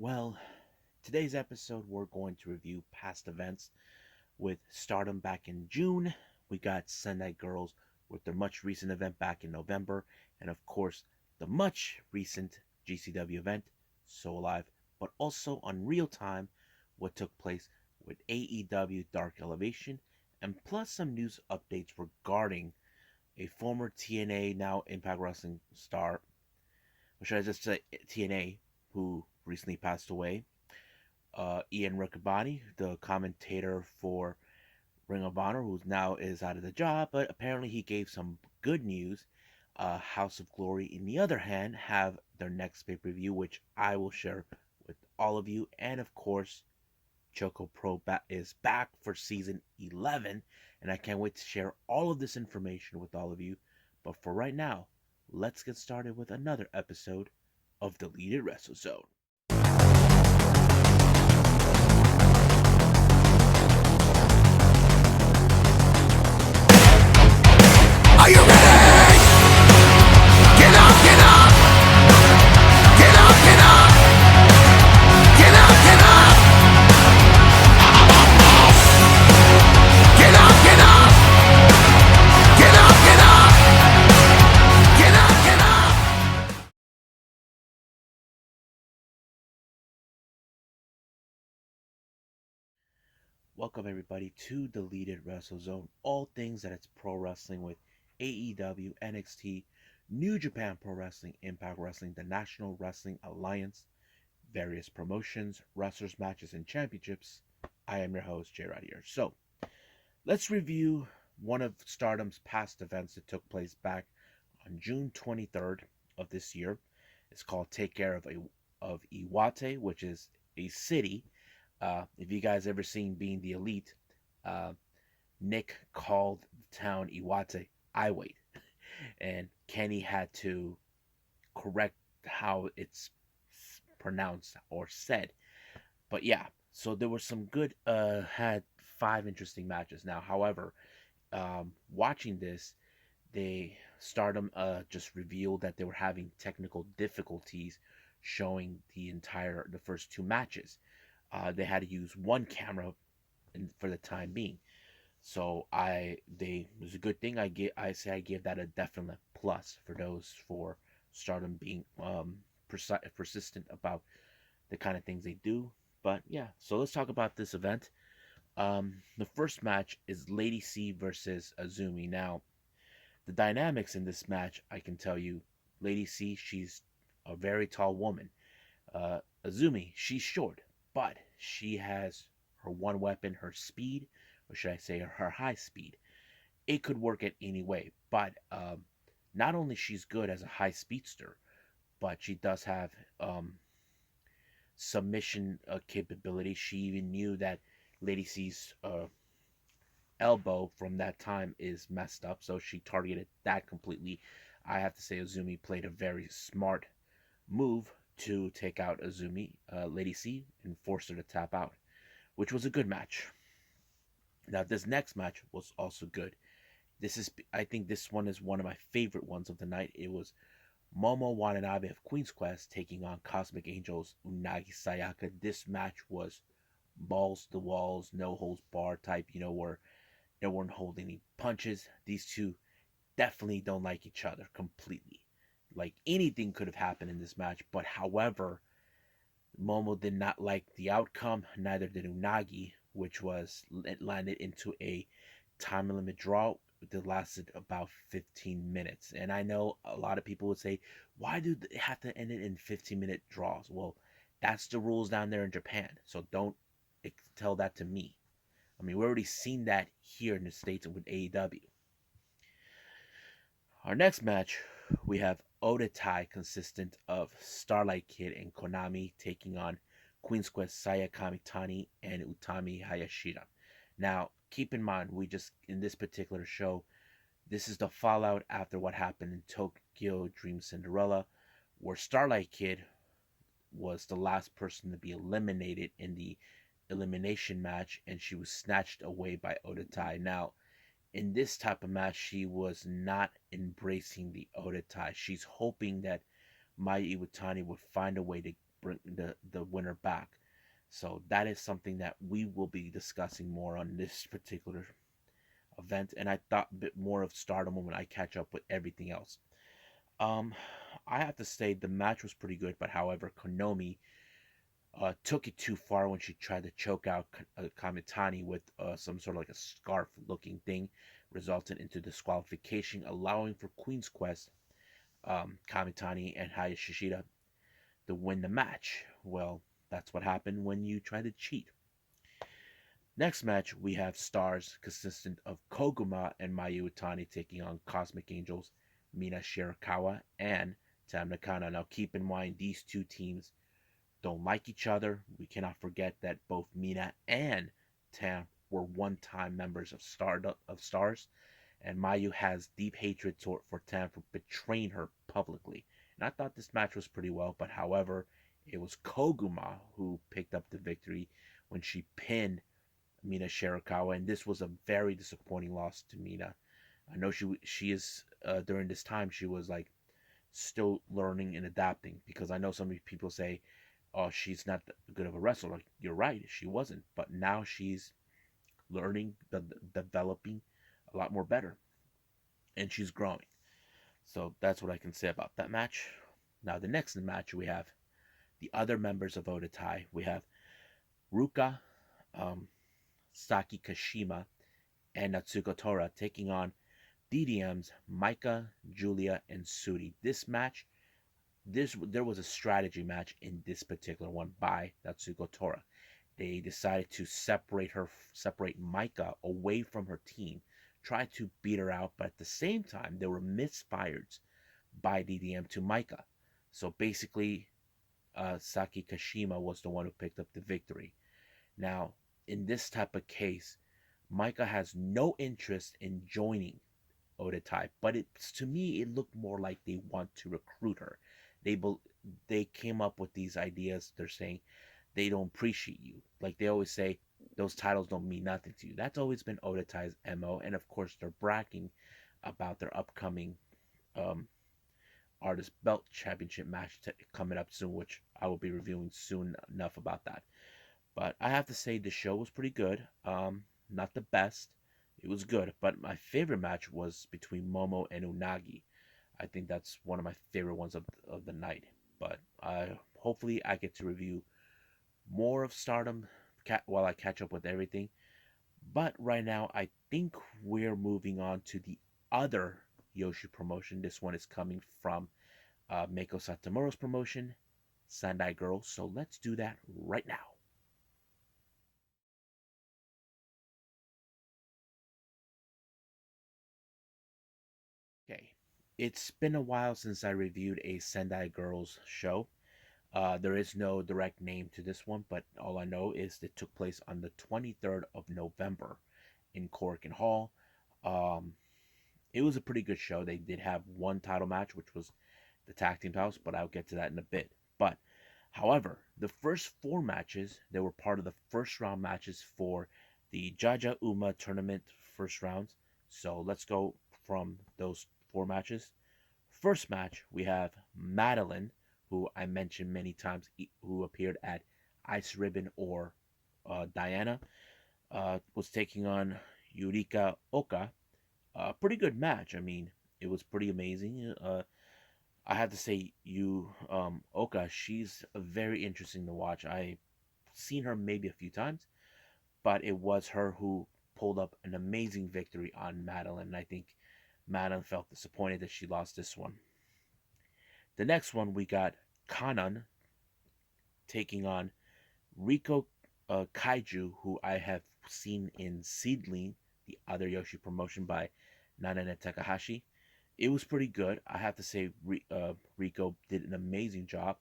Well, today's episode we're going to review past events with Stardom back in June. We got Sendai Girls with their much recent event back in November, and of course, the much recent GCW event, So Alive, but also on real time what took place with AEW Dark Elevation, and plus some news updates regarding a former TNA, now Impact Wrestling star, or should I just say TNA, who recently passed away, Ian Riccaboni, the commentator for Ring of Honor, who now is out of the job, but apparently he gave some good news. House of Glory, in the other hand, have their next pay per view, which I will share with all of you. And of course, ChocoPro is back for season 11, and I can't wait to share all of this information with all of you. But for right now, let's get started with another episode of Deleted Wrestle Zone. Are you ready? Get up, get up! Get up, get up! Get up, get up! Get up, get up! Get up, get up! Get up, get up! Welcome everybody to Deleted Wrestle Zone, all things that it's pro wrestling with AEW, NXT, New Japan Pro Wrestling, Impact Wrestling, the National Wrestling Alliance, various promotions, wrestlers, matches, and championships. I am your host, Jay right here. So, let's review one of Stardom's past events that took place back on June 23rd of this year. It's called Take Care of Iwate, which is a city. If you guys ever seen Being the Elite, uh, Nick called the town Iwate Iwate, and Kenny had to correct how it's pronounced or said. But yeah, so there were some good. Had five interesting matches. Now, however, watching this, they Stardom just revealed that they were having technical difficulties showing the first two matches. They had to use one camera for the time being. So they it was a good thing. I gave that a definite plus for those for Stardom being persistent about the kind of things they do. But yeah, so let's talk about this event. The first match is Lady C versus Azumi. Now, the dynamics in this match, I can tell you, Lady C, she's a very tall woman. Azumi, she's short, but she has her one weapon, her speed, or should I say her high speed. It could work at any way, but not only she's good as a high speedster, but she does have submission capability. She even knew that Lady C's elbow from that time is messed up, so she targeted that completely. I have to say Azumi played a very smart move to take out Lady C, and force her to tap out, which was a good match. Now, this next match was also good. I think this one is one of my favorite ones of the night. It was Momo Watanabe of Queen's Quest taking on Cosmic Angels Unagi Sayaka. This match was balls to the walls, no holds bar type, where no one holding any punches. These two definitely don't like each other completely. Like anything could have happened in this match, but however, Momo did not like the outcome, neither did Unagi, which was it landed into a time limit draw that lasted about 15 minutes. And I know a lot of people would say, why do they have to end it in 15-minute draws? Well, that's the rules down there in Japan, so don't tell that to me. I mean, we already seen that here in the States with AEW. Our next match, we have Odatai, consistent of Starlight Kid and Konami, taking on Queen's Quest Saya Kamitani and Utami Hayashida. Now, keep in mind, in this particular show, this is the fallout after what happened in Tokyo Dream Cinderella, where Starlight Kid was the last person to be eliminated in the elimination match, and she was snatched away by Odatai. Now, in this type of match, she was not embracing the Odatai. She's hoping that Maya Iwatani would find a way to bring the winner back. So that is something that we will be discussing more on this particular event. And I thought a bit more of Stardom when I catch up with everything else. Um, I have to say the match was pretty good, but however, Konomi took it too far when she tried to choke out Kamitani with some sort of like a scarf looking thing, resulting into disqualification, allowing for Queen's Quest, Kamitani, and Haya Shishida to win the match. Well, that's what happened when you try to cheat. Next match, we have Stars consistent of Koguma and Mayu Utani taking on Cosmic Angels, Mina Shirakawa, and Tam Nakano. Now, keep in mind, these two teams don't like each other. We cannot forget that both Mina and Tam were one-time members of Stars, and Mayu has deep hatred for Tam for betraying her publicly. And I thought this match was pretty well, but however, it was Koguma who picked up the victory when she pinned Mina Shirakawa, and this was a very disappointing loss to Mina. I know she is during this time she was like still learning and adapting, because I know some people say, "Oh, she's not good of a wrestler." Like, you're right, she wasn't, but now she's learning, developing a lot more better, and she's growing. So that's what I can say about that match. Now the next match we have the other members of Odatai. We have Ruka, um, Saki Kashima, and Natsuko Tora taking on DDM's Micah, Julia, and Sudi. This match, there was a strategy match in this particular one by Natsuko Tora. They decided to separate Micah away from her team, try to beat her out, but at the same time, there were misfires by DDM to Micah. So basically, Saki Kashima was the one who picked up the victory. Now, in this type of case, Micah has no interest in joining Odatai, but it's to me it looked more like they want to recruit her. They they came up with these ideas. They're saying they don't appreciate you. Like they always say, those titles don't mean nothing to you. That's always been Odatai's MO, and of course they're bragging about their upcoming um, Artist Belt Championship match coming up soon, which I will be reviewing soon enough about that. But I have to say the show was pretty good. Not the best. It was good, but my favorite match was between Momo and Unagi. I think that's one of my favorite ones of the night. But hopefully I get to review more of Stardom while I catch up with everything. But right now, I think we're moving on to the other Yoshi promotion. This one is coming from Meiko Satomura's promotion, Sendai Girls. So let's do that right now. Okay, it's been a while since I reviewed a Sendai Girls show. There is no direct name to this one, but all I know is it took place on the 23rd of November in Korakuen Hall. Um, it was a pretty good show. They did have one title match, which was the tag team titles, but I'll get to that in a bit. But however, the first four matches, they were part of the first round matches for the Jaja Uma tournament first rounds. So let's go from those four matches. First match, we have Madeline, who I mentioned many times, who appeared at Ice Ribbon or Diana, was taking on Yurika Oka. Pretty good match. I mean, it was pretty amazing. I have to say, Oka, she's very interesting to watch. I've seen her maybe a few times, but it was her who pulled up an amazing victory on Madeline. And I think Madeline felt disappointed that she lost this one. The next one, we got Kanan taking on Riko Kaiju, who I have seen in Seedling, the other Yoshi promotion by Nanane Takahashi. It was pretty good. I have to say, Riko did an amazing job.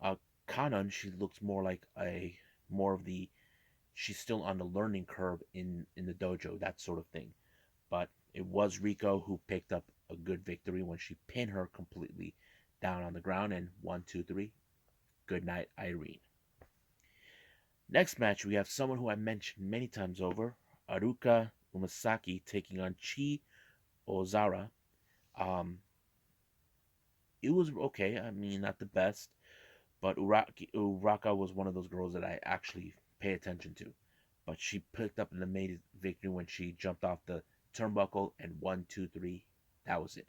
Uh, Kanan, she looks more like more of the, she's still on the learning curve in the dojo, that sort of thing. But it was Riko who picked up a good victory when she pinned her completely down on the ground, and 1, 2, 3. Good night, Irene. Next match, we have someone who I mentioned many times over, Aruka Umasaki taking on Chi Ozara. Um, it was okay. I mean, not the best, But Uraka was one of those girls that I actually pay attention to. But she picked up an amazing victory when she jumped off the turnbuckle and 1, 2, 3. That was it.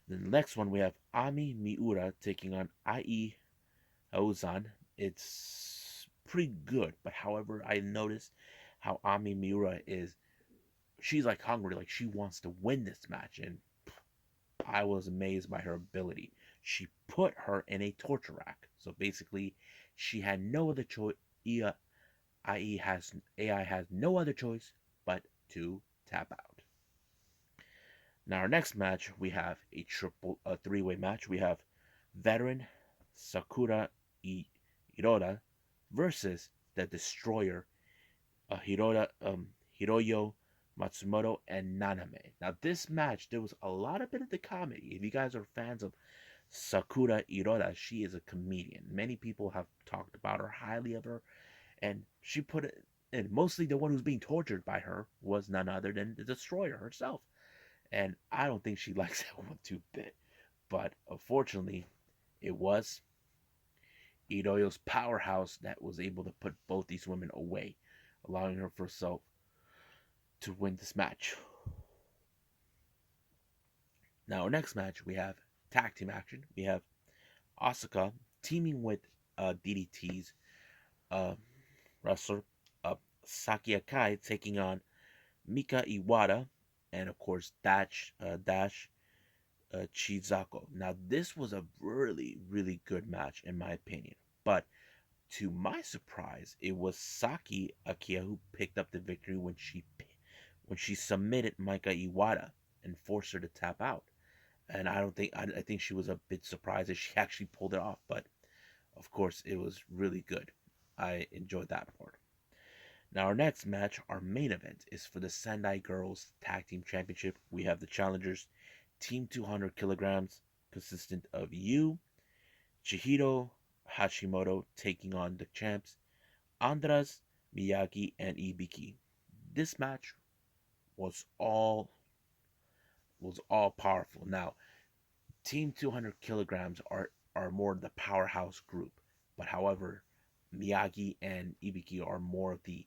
The next one we have Ami Miura taking on Ai Ozan. It's pretty good, but however, I noticed how Ami Miura is. She's like hungry, like she wants to win this match, and I was amazed by her ability. She put her in a torture rack, so basically, she had no other choice. AI has no other choice but to tap out. Now our next match we have a three-way match. We have veteran Sakura Hiroda versus the Destroyer Hiroyo Matsumoto and Naname. Now this match there was a lot of bit of the comedy. If you guys are fans of Sakura Hiroda, she is a comedian. Many people have talked about her highly of her, and she put it. And mostly the one who's being tortured by her was none other than the Destroyer herself. And I don't think she likes that one too bit. But unfortunately, it was Iroyo's powerhouse that was able to put both these women away, allowing her for herself to win this match. Now, our next match, we have tag team action. We have Asuka teaming with DDT's uh, wrestler Saki Akai taking on Mika Iwata and, of course, Dash Chizako. Now, this was a really, really good match, in my opinion. But to my surprise, it was Saki Akia who picked up the victory when she submitted Mika Iwata and forced her to tap out. And I think she was a bit surprised that she actually pulled it off. But of course, it was really good. I enjoyed that part. Now, our next match, our main event, is for the Sendai Girls Tag Team Championship. We have the challengers, Team 200 kilograms, consistent of Yu, Chihiro Hashimoto taking on the champs, Andras, Miyagi, and Ibiki. This match was all powerful. Now, Team 200 kilograms are more the powerhouse group, but however, Miyagi and Ibiki are more of the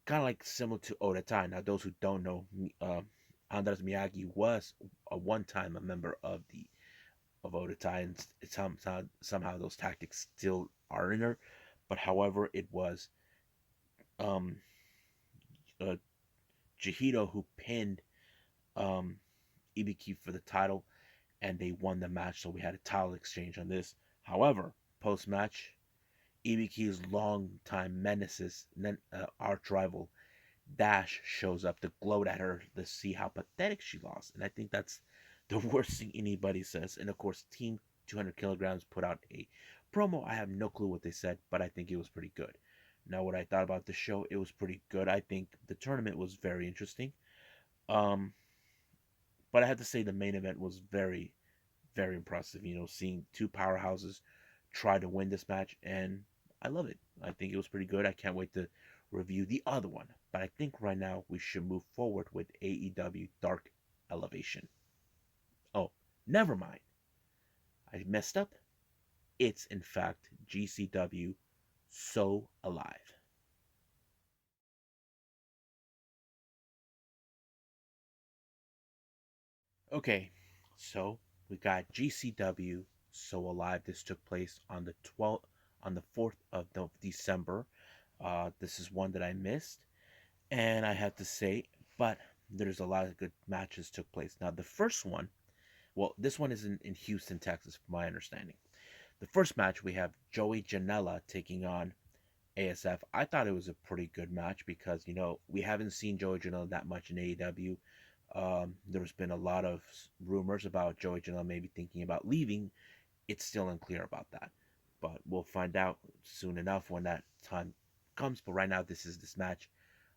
kind of like similar to Odatai. Now, those who don't know, Andras Miyagi was a one-time a member of the of Odatai, and somehow those tactics still are in her. But however, it was um, uh, Jihito who pinned um, Ibiki for the title, and they won the match. So we had a title exchange on this. However, post match, Ibiki's longtime nemesis, arch rival Dash shows up to gloat at her to see how pathetic she lost. And I think that's the worst thing anybody says. And of course, Team 200 kilograms put out a promo. I have no clue what they said, but I think it was pretty good. Now, what I thought about the show, it was pretty good. I think the tournament was very interesting. Um, but I have to say the main event was very, very impressive. You know, seeing two powerhouses try to win this match, and I love it. I think it was pretty good. I can't wait to review the other one. But I think right now we should move forward with AEW Dark Elevation. Oh, never mind. I messed up. It's in fact GCW So Alive. Okay, so we got GCW So Alive. This took place on the 4th of December. This is one that I missed, and I have to say, but there's a lot of good matches took place. Now, the first one, well, this one is in Houston, Texas, from my understanding. The first match we have Joey Janela taking on ASF. I thought it was a pretty good match because we haven't seen Joey Janela that much in AEW. There's been a lot of rumors about Joey Janela maybe thinking about leaving. It's still unclear about that, but we'll find out soon enough when that time comes. But right now, this match.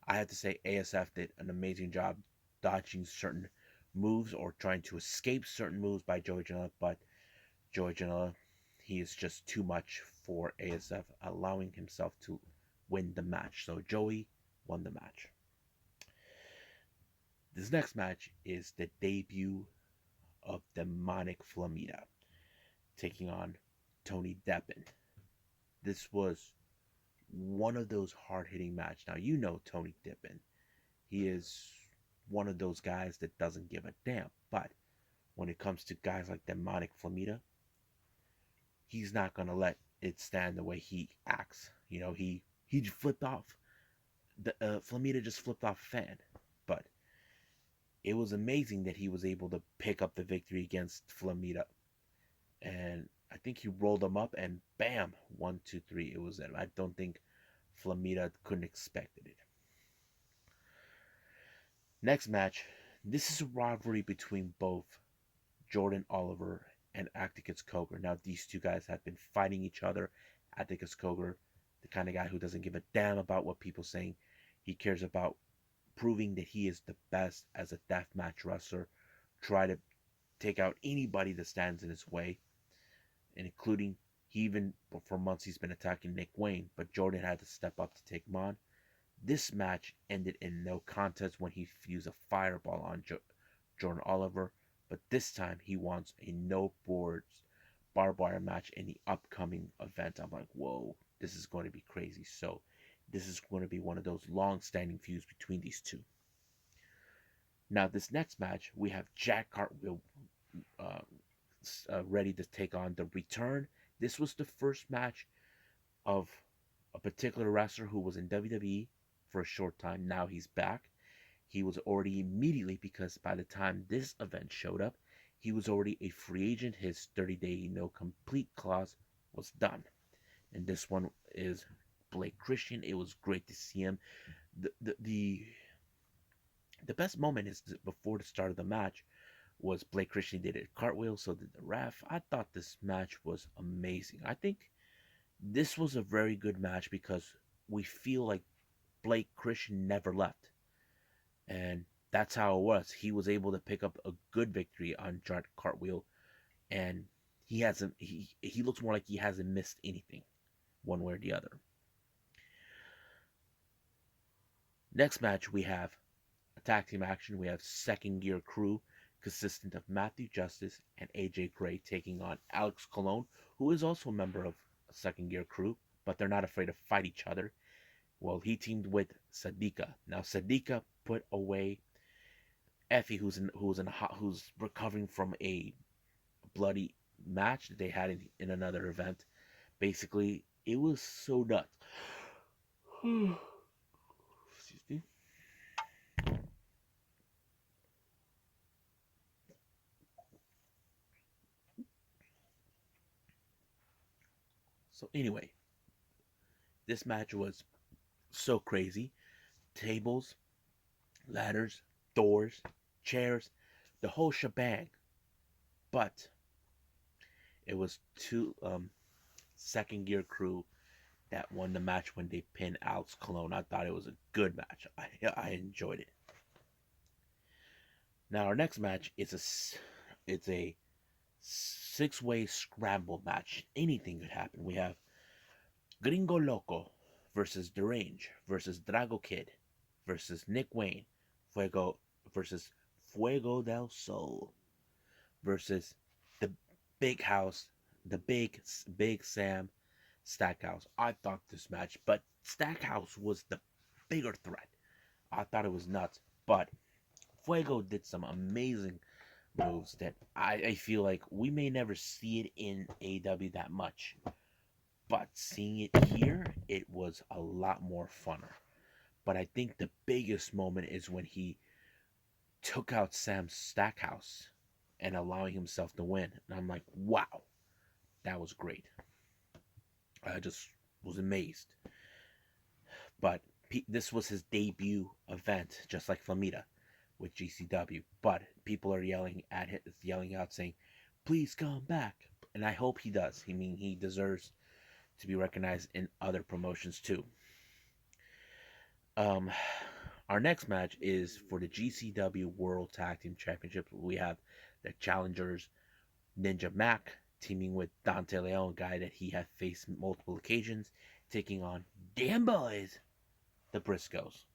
I have to say ASF did an amazing job dodging certain moves or trying to escape certain moves by Joey Janela, but Joey Janela, he is just too much for ASF, allowing himself to win the match. So Joey won the match. This next match is the debut of Demonic Flamita taking on Tony Deppen. This was one of those hard-hitting matches. Now, you know Tony Deppen. He is one of those guys that doesn't give a damn. But when it comes to guys like Demonic Flamita, he's not going to let it stand the way he acts. You know, he flipped off. Flamita just flipped off a fan. But it was amazing that he was able to pick up the victory against Flamita. And I think he rolled him up and bam, 1, 2, 3. It was it. I don't think Flamita couldn't expected it. Next match. This is a rivalry between both Jordan Oliver and Atticus Cogar. Now these two guys have been fighting each other. Atticus Cogar, the kind of guy who doesn't give a damn about what people saying. He cares about proving that he is the best as a deathmatch wrestler. Try to take out anybody that stands in his way, and including he even for months he's been attacking Nick Wayne, but Jordan had to step up to take him on. This match ended in no contest when he fused a fireball on Jordan Oliver, but this time he wants a no boards barbed wire match in the upcoming event. I'm like, whoa, this is going to be crazy. So this is going to be one of those long-standing feuds between these two. Now, this next match, we have Jack Cartwheel ready to take on the return. This was the first match of a particular wrestler who was in WWE for a short time. Now he's back. He was already immediately, because by the time this event showed up, he was already a free agent. His 30-day no complete clause was done. And this one is Blake Christian. It was great to see him. The best moment is before the start of the match was Blake Christian did a cartwheel, so did the ref. I thought this match was amazing. I think this was a very good match because we feel like Blake Christian never left. And that's how it was. He was able to pick up a good victory on Jack Cartwheel, and he looks more like he hasn't missed anything, one way or the other. Next match, we have a tag team action. We have Second Gear Crew, consistent of Matthew Justice and AJ Gray, taking on Alex Colon, who is also a member of Second Gear Crew, but they're not afraid to fight each other. Well, he teamed with Sadika. Now Sadika put away Effie, who's recovering from a bloody match that they had in another event. Basically, it was so nuts. Excuse me. So anyway, this match was so crazy. Tables, ladders, doors, chairs, the whole shebang. But it was two Second Gear Crew that won the match when they pinned Alex Colon. I thought it was a good match. I enjoyed it. Now our next match is a 6-way scramble match. Anything could happen. We have Gringo Loco versus Derange versus Drago Kid versus Nick Wayne, Fuego versus Fuego del Sol versus the Big House, the Big Sam Stackhouse. I thought this match, but Stackhouse was the bigger threat. I thought it was nuts, but Fuego did some amazing moves that I feel like we may never see it in AEW that much. But seeing it here, it was a lot more funner. But I think the biggest moment is when he took out Sam Stackhouse and allowing himself to win. And I'm like, wow, that was great. I just was amazed. But this was his debut event, just like Flamita with GCW. But people are yelling out saying, please come back. And I hope he does. I mean, he deserves to be recognized in other promotions too. Our next match is for the GCW World Tag Team Championship. We have the challengers Ninja Mac teaming with Dante Leon, a guy that he had faced multiple occasions, taking on damn boys, the Briscoes,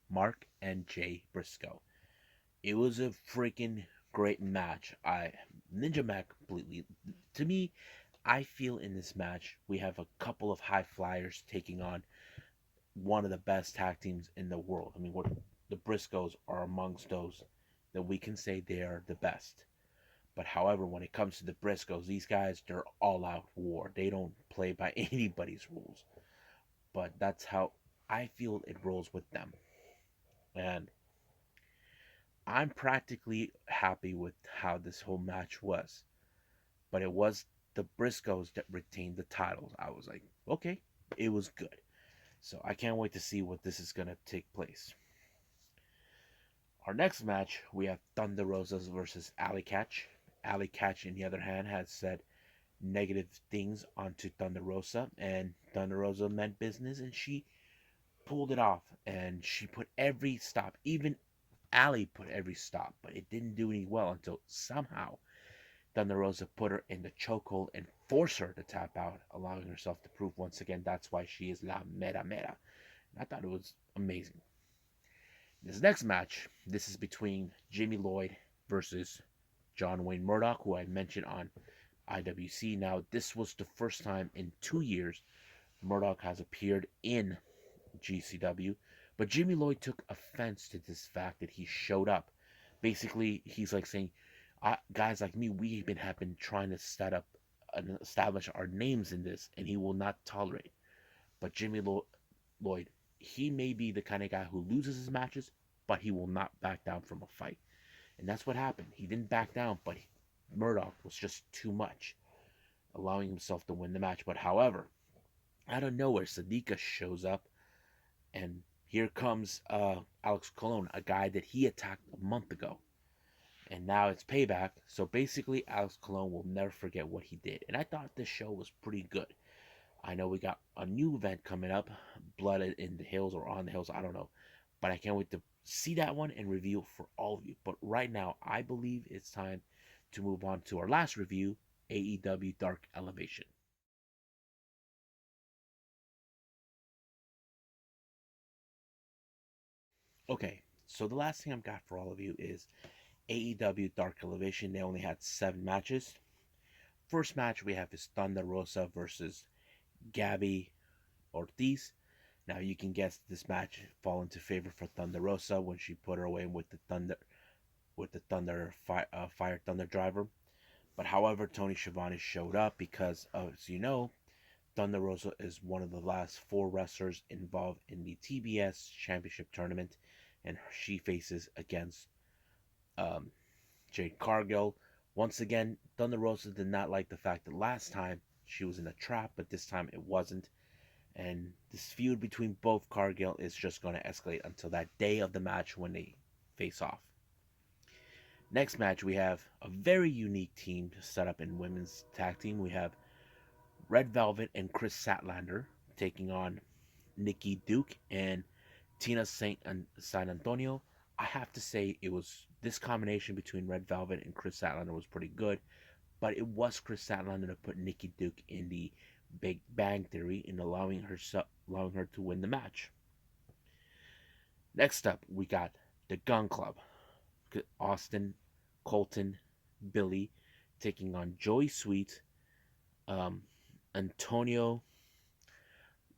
Mark and Jay Briscoe. It was a freaking great match. Ninja Mac completely, to me, I feel in this match we have a couple of high flyers taking on one of the best tag teams in the world. I mean, the Briscoes are amongst those that we can say they are the best. But however, when it comes to the Briscoes, these guys, they're all out war. They don't play by anybody's rules. But that's how I feel it rolls with them. And I'm practically happy with how this whole match was. But it was the Briscoes that retained the titles. I was like, okay, it was good. So I can't wait to see what this is going to take place. Our next match, we have Thunder Rosas versus Alley Catch. Alley Catch, on the other hand, has said negative things onto Thunder Rosa, and Thunder Rosa meant business, and she pulled it off, and she put every stop. Even Alley put every stop, but it didn't do any well until somehow Thunder Rosa put her in the chokehold and forced her to tap out, allowing herself to prove once again that's why she is La Mera Mera. And I thought it was amazing. This next match, this is between Jimmy Lloyd versus John Wayne Murdoch, who I mentioned on IWC. Now, this was the first time in 2 years Murdoch has appeared in GCW, but Jimmy Lloyd took offense to this fact that he showed up. Basically, he's like saying, guys like me, have been trying to set up and establish our names in this, and he will not tolerate. But Lloyd, he may be the kind of guy who loses his matches, but he will not back down from a fight. And that's what happened. He didn't back down, but Murdoch was just too much, allowing himself to win the match. But however, out of nowhere, Sadika shows up, and here comes Alex Colon, a guy that he attacked a month ago. And now it's payback. So basically, Alex Colon will never forget what he did. And I thought this show was pretty good. I know we got a new event coming up, Blood in the Hills or On the Hills, I don't know. But I can't wait to see that one and review for all of you. But right now, I believe it's time to move on to our last review, AEW Dark Elevation. Okay, so the last thing I've got for all of you is AEW Dark Elevation. They only had 7 matches. First match we have is Thunder Rosa versus Gabby Ortiz. Now you can guess this match fall into favor for Thunder Rosa when she put her away with the Fire Thunder Driver. But however, Tony Schiavone showed up because, as you know, Thunder Rosa is one of the last 4 wrestlers involved in the TBS Championship Tournament, and she faces against um, Jade Cargill. Once again, Thunder Rosa did not like the fact that last time she was in a trap, but this time it wasn't. And this feud between both Cargill is just going to escalate until that day of the match when they face off. Next match, we have a very unique team set up in women's tag team. We have Red Velvet and Chris Statlander taking on Nikki Duke and Tina San Antonio. I have to say it was this combination between Red Velvet and Chris Statlander was pretty good, but it was Chris Statlander to put Nikki Duke in the Big Bang Theory in allowing her to win the match. Next up, we got the Gun Club. Austin, Colton, Billy taking on Joey Sweet, um, Antonio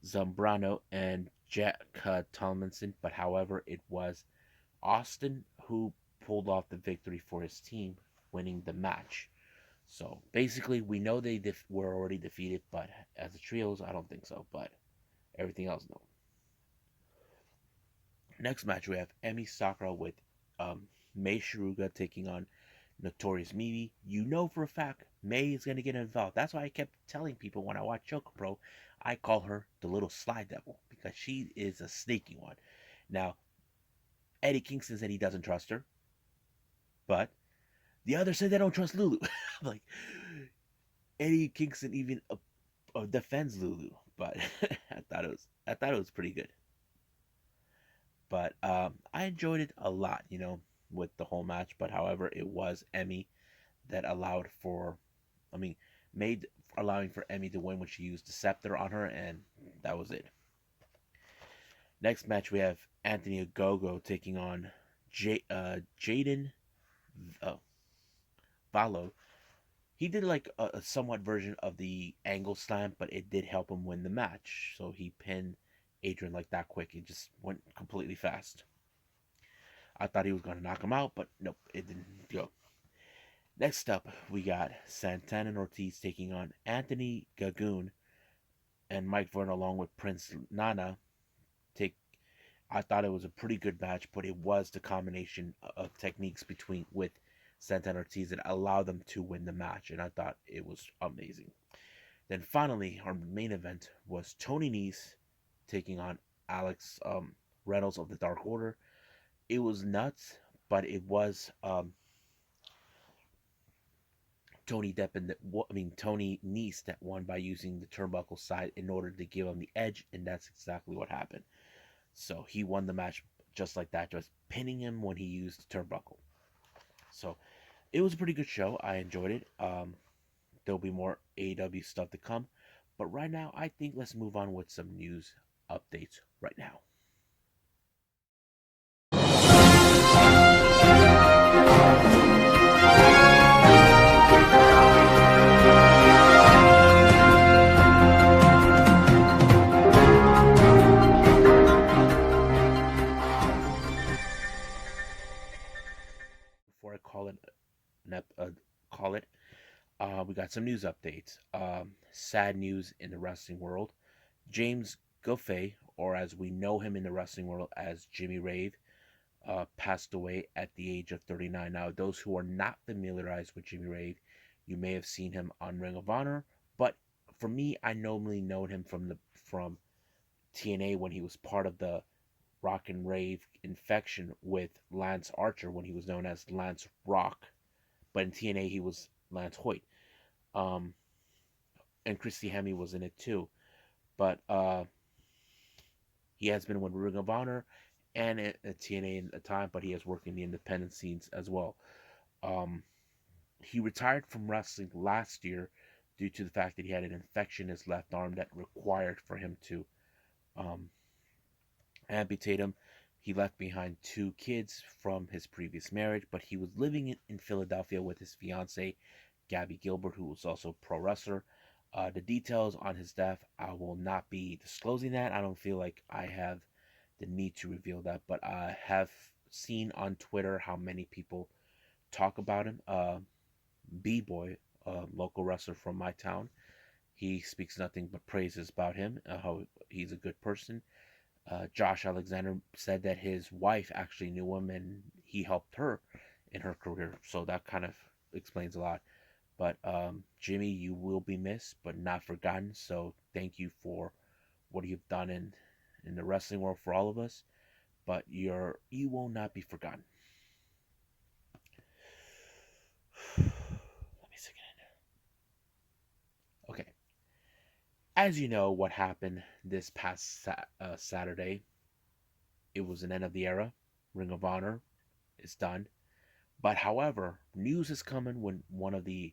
Zambrano, and Jack Tomlinson. But however, it was Austin who pulled off the victory for his team, winning the match. So basically, we know they were already defeated, but as a trios, I don't think so. But everything else, no. Next match, we have Emi Sakura with Mei Shiruga taking on Notorious Mimi. You know for a fact May is going to get involved. That's why I kept telling people when I watch ChocoPro, I call her the little sly devil because she is a sneaky one. Now, Eddie Kingston said he doesn't trust her, but the others said they don't trust Lulu. Like, Eddie Kingston even defends Lulu, but I thought it was pretty good. But I enjoyed it a lot, with the whole match. But however, it was Emmy that I mean, made allowing for Emmy to win when she used the scepter on her, and that was it. Next match, we have Anthony Ogogo taking on Jaden Valo. he did like a somewhat version of the angle slam, but it did help him win the match. So he pinned Adrian like that quick. It just went completely fast. I thought he was going to knock him out, but nope, it didn't go. Next up, we got Santana and Ortiz taking on Anthony Gagoon and Mike Vern along with Prince Nana. Take, I thought it was a pretty good match, but it was the combination of techniques between with Santana and Ortiz that allowed them to win the match, and I thought it was amazing. Then finally, our main event was Tony Nese taking on Alex Reynolds of the Dark Order. It was nuts, but it was Tony Nese that won by using the turnbuckle side in order to give him the edge, and that's exactly what happened. So he won the match just like that, just pinning him when he used the turnbuckle. So it was a pretty good show. I enjoyed it. There'll be more AEW stuff to come, but right now I think let's move on with some news updates right now. Before I call it we got some news updates. Sad news in the wrestling world. James Guffey, or as we know him in the wrestling world as Jimmy Rave, passed away at the age of 39. Now, those who are not familiarized with Jimmy Rave, you may have seen him on Ring of Honor, but for me, I normally know him from TNA when he was part of the Rock and Rave infection with Lance Archer when he was known as Lance Rock, but in TNA he was Lance Hoyt. Um, and Christy Hemme was in it too, but he has been with Ring of Honor and at TNA in a time, but he has worked in the independent scenes as well. Um, he retired from wrestling last year due to the fact that he had an infection in his left arm that required for him to um, amputate him. He left behind two kids from his previous marriage, but he was living in Philadelphia with his fiancee, Gabby Gilbert, who was also a pro wrestler. The details on his death, I will not be disclosing that. I don't feel like I have the need to reveal that, but I have seen on Twitter how many people talk about him. B-Boy, a local wrestler from my town, he speaks nothing but praises about him, how he's a good person. Josh Alexander said that his wife actually knew him and he helped her in her career, so that kind of explains a lot. But Jimmy, you will be missed, but not forgotten. So thank you for what you've done in the wrestling world for all of us. But you will not be forgotten. Let me sing it. Okay. As you know, what happened this past Saturday, it was an end of the era. Ring of Honor is done. But however, news is coming when one of the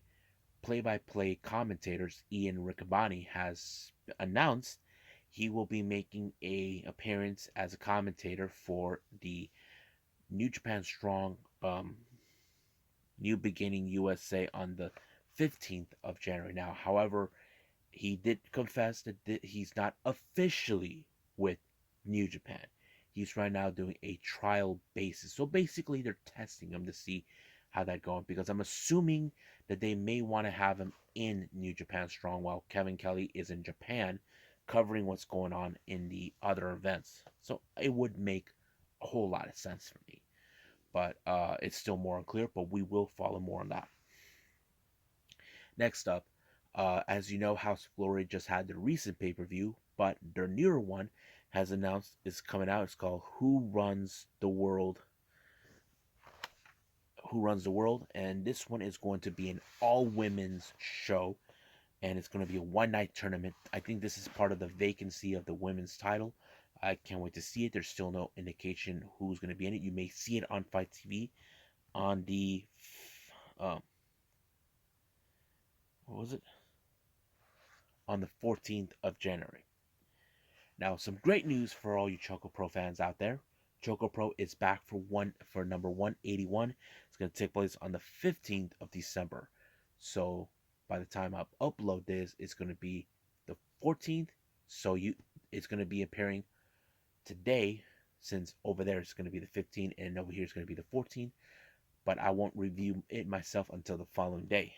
play-by-play commentators, Ian Riccaboni, has announced he will be making a appearance as a commentator for the New Japan Strong New Beginning USA on the 15th of January. Now, however, he did confess that he's not officially with New Japan. He's right now doing a trial basis. So basically, they're testing him to see how that going, because I'm assuming that they may want to have him in New Japan Strong while Kevin Kelly is in Japan covering what's going on in the other events. So it would make a whole lot of sense for me. But it's still more unclear, but we will follow more on that. Next up, as you know, House of Glory just had their recent pay-per-view, but their newer one has announced is coming out. It's called Who Runs the World? Who Runs the World? And this one is going to be an all-women's show, and it's going to be a one-night tournament. I think this is part of the vacancy of the women's title. I can't wait to see it. There's still no indication who's going to be in it. You may see it on Fight TV on the what was it? On the 14th of January. Now, some great news for all you ChocoPro fans out there. ChocoPro is back for number 181. It's going to take place on the 15th of December. So by the time I upload this, it's going to be the 14th. So it's going to be appearing today, since over there it's going to be the 15th and over here it's going to be the 14th. But I won't review it myself until the following day.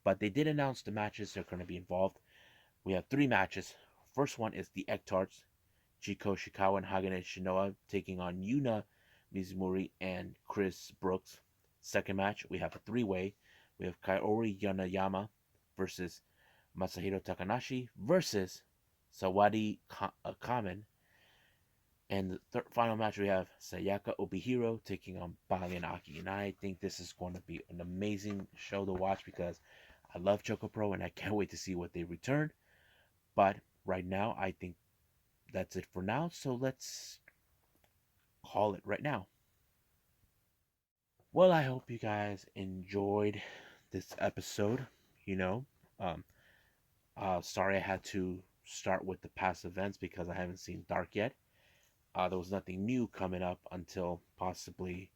But they did announce the matches that are going to be involved. We have 3 matches. First one is the Ektarts, Chiko Shikawa and Hagane Shinoa taking on Yuna Mizumori and Chris Brooks. Second match, we have a 3-way. We have Kaori Yanayama versus Masahiro Takanashi versus Sawadi Kamen. And the final match, we have Sayaka Obihiro taking on Bali and Aki. And I think this is going to be an amazing show to watch because I love ChocoPro and I can't wait to see what they return. But right now, I think that's it for now. So let's call it right now. Well, I hope you guys enjoyed this episode. You know, um, sorry I had to start with the past events because I haven't seen Dark yet. There was nothing new coming up until possibly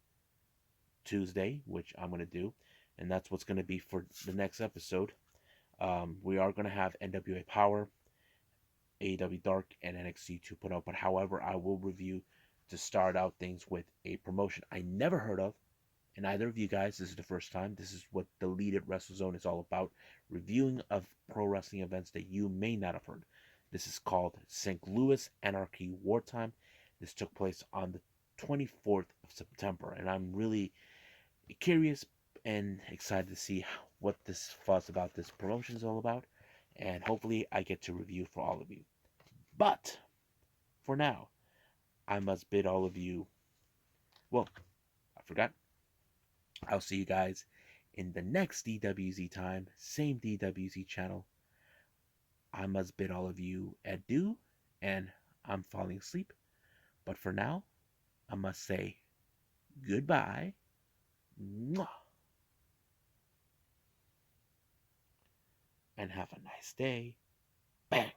Tuesday, which I'm going to do. And that's what's going to be for the next episode. We are going to have NWA Power, AEW Dark, and NXT 2.0. But however, I will review to start out things with a promotion I never heard of. And either of you guys, this is the first time. This is what Deleted WrestleZone is all about. Reviewing of pro wrestling events that you may not have heard. This is called St. Louis Anarchy Wartime. This took place on the 24th of September. And I'm really curious and excited to see what this fuss about this promotion is all about. And hopefully I get to review for all of you. But for now, I must bid all of you, well, I forgot. I'll see you guys in the next DWZ time, same DWZ channel. I must bid all of you adieu, and I'm falling asleep. But for now, I must say goodbye. Mwah. And have a nice day. Bang.